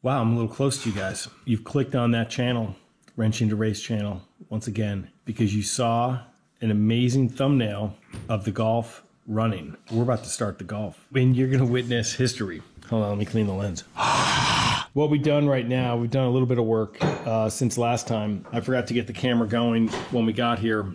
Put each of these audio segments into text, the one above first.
Wow, I'm a little close to you guys. You've clicked on that channel, Wrenching to Race channel, once again, because you saw an amazing thumbnail of the golf running. We're about to start the golf. And you're gonna witness history. Hold on, let me clean the lens. What we've done right now, we've done a little bit of work since last time. I forgot to get the camera going when we got here.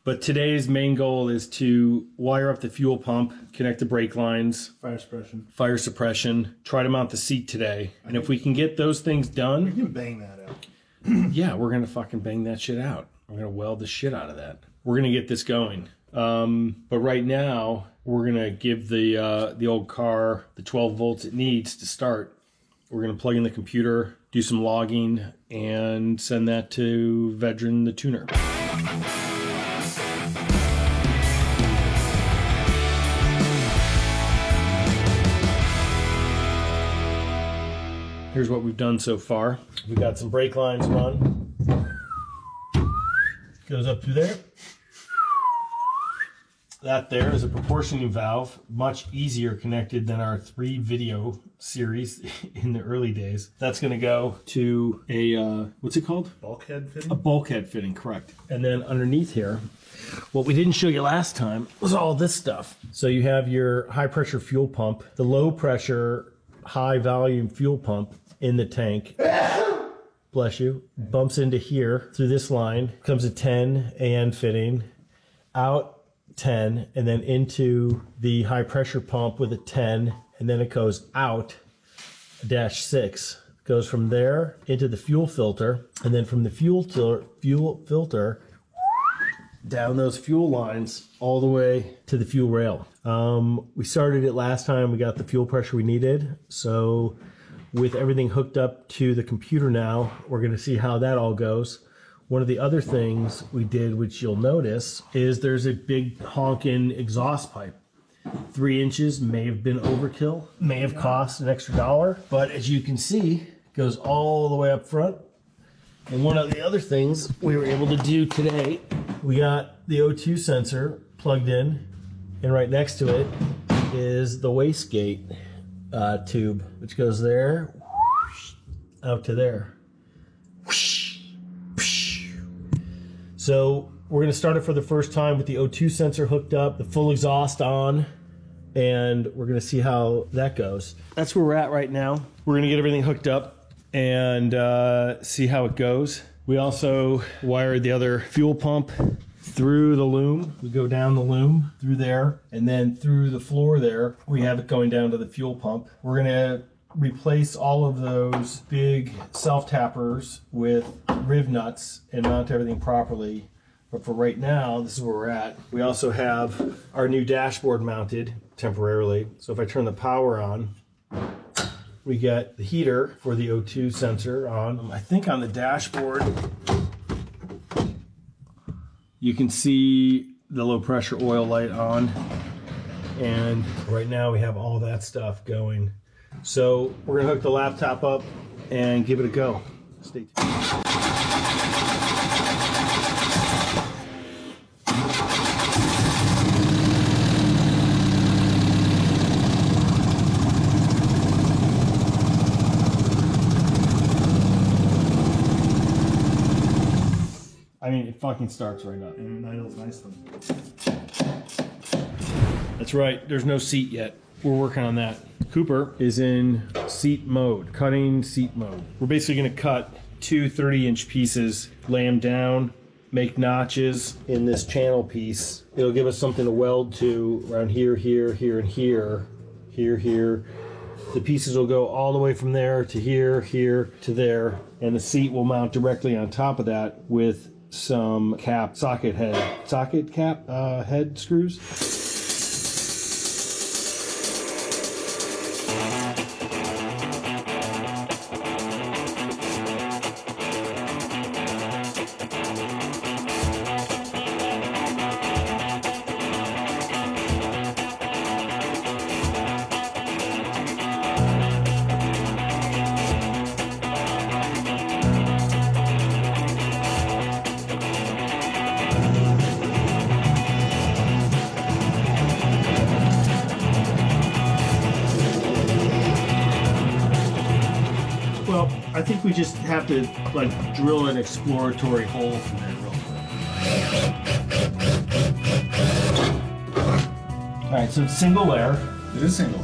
But today's main goal is to wire up the fuel pump, connect the brake lines. Fire suppression. Try to mount the seat today. And if we can get those things done. We can bang that out. Yeah, we're going to fucking bang that shit out. We're going to weld the shit out of that. We're going to get this going. But right now, we're going to give the old car the 12 volts it needs to start. We're going to plug in the computer, do some logging, and send that to Vedran the tuner. Here's what we've done so far. We got some brake lines run. Goes up through there. That there is a proportioning valve, much easier connected than our 3 video series in the early days. That's gonna go to a, what's it called? Bulkhead fitting? A bulkhead fitting, correct. And then underneath here, what we didn't show you last time was all this stuff. So you have your high pressure fuel pump, the low pressure, high volume fuel pump in the tank. Bless you. Bumps into here through this line, comes a 10 AN fitting, out 10, and then into the high pressure pump with a 10, and then it goes out -6. Goes from there into the fuel filter, and then from the fuel filter down those fuel lines all the way to the fuel rail. We started it last time. We got the fuel pressure we needed. So with everything hooked up to the computer now, we're going to see how that all goes. One of the other things we did, which you'll notice, is there's a big honking exhaust pipe. 3 inches may have been overkill, may have cost an extra $1, but as you can see, it goes all the way up front. And one of the other things we were able to do today, we got the O2 sensor plugged in, and right next to it is the wastegate tube, which goes there, out to there. So we're going to start it for the first time with the O2 sensor hooked up, the full exhaust on, and we're going to see how that goes. That's where we're at right now. We're going to get everything hooked up and see how it goes. We also wired the other fuel pump through the loom. We go down the loom through there, and then through the floor there, we have it going down to the fuel pump. We're going to replace all of those big self-tappers with riv nuts and mount everything properly. But for right now, this is where we're at. We also have our new dashboard mounted temporarily. So if I turn the power on, we get the heater for the O2 sensor on. I think on the dashboard, you can see the low pressure oil light on. And right now we have all that stuff going. So we're gonna hook the laptop up and give it a go. Stay tuned. I mean, it fucking starts right up. And idles nicely. That's right, there's no seat yet. We're working on that. Cooper is in seat mode, cutting seat mode. We're basically gonna cut 2 30-inch pieces, lay them down, make notches in this channel piece. It'll give us something to weld to around here, here, here, and here, here, here. The pieces will go all the way from there to here, here, to there, and the seat will mount directly on top of that with some socket cap head screws. Well, I think we just have to like drill an exploratory hole from there real quick. All right, so it's single layer. It is single.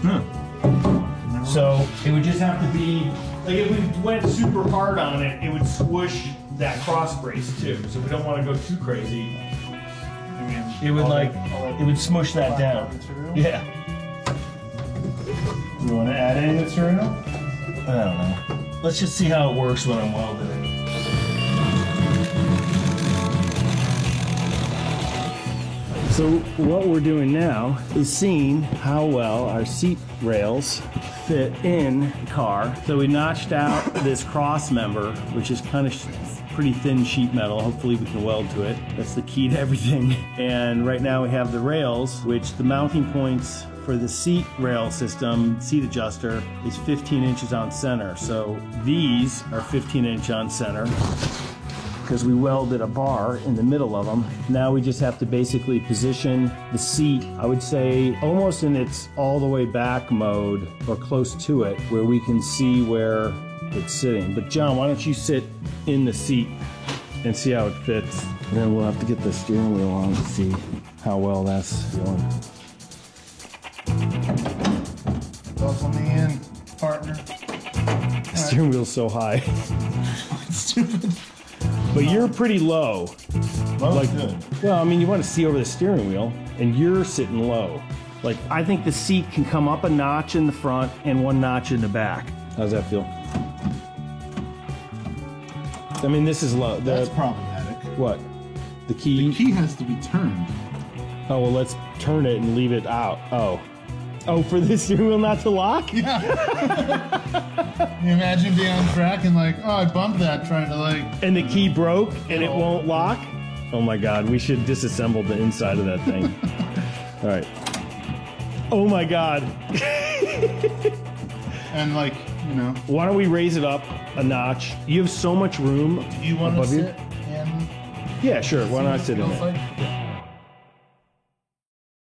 Yeah. So it would just have to be, like if we went super hard on it, it would squish that cross brace too. So we don't want to go too crazy. It would it would smush that down. Yeah. You want to add any material? I don't know. Let's just see how it works when I'm welding it. So what we're doing now is seeing how well our seat rails fit in the car. So we notched out this cross member, which is kind of pretty thin sheet metal. Hopefully we can weld to it. That's the key to everything. And right now we have the rails, which the mounting points for the seat rail system, seat adjuster, is 15 inches on center. So these are 15 inch on center because we welded a bar in the middle of them. Now we just have to basically position the seat, I would say almost in its all the way back mode or close to it, where we can see where it's sitting. But John, why don't you sit in the seat and see how it fits? And then we'll have to get the steering wheel on to see how well that's going. Buckle me in, partner. The steering wheel's so high. Stupid. But you're pretty low. Low's good. Well, I mean, you want to see over the steering wheel, and you're sitting low. Like, I think the seat can come up a notch in the front and one notch in the back. How's that feel? I mean, this is low. That's problematic. What? The key? The key has to be turned. Oh, well, let's turn it and leave it out. Oh. Oh, for the steering wheel not to lock? Yeah. You imagine being on track and like, oh, I bumped that trying to like... And the key broke and it won't lock? Oh my God, we should disassemble the inside of that thing. All right. Oh my God. And like, you know... Why don't we raise it up a notch? You have so much room. Do you want to above you. sit in... Yeah, sure. Why not sit in it?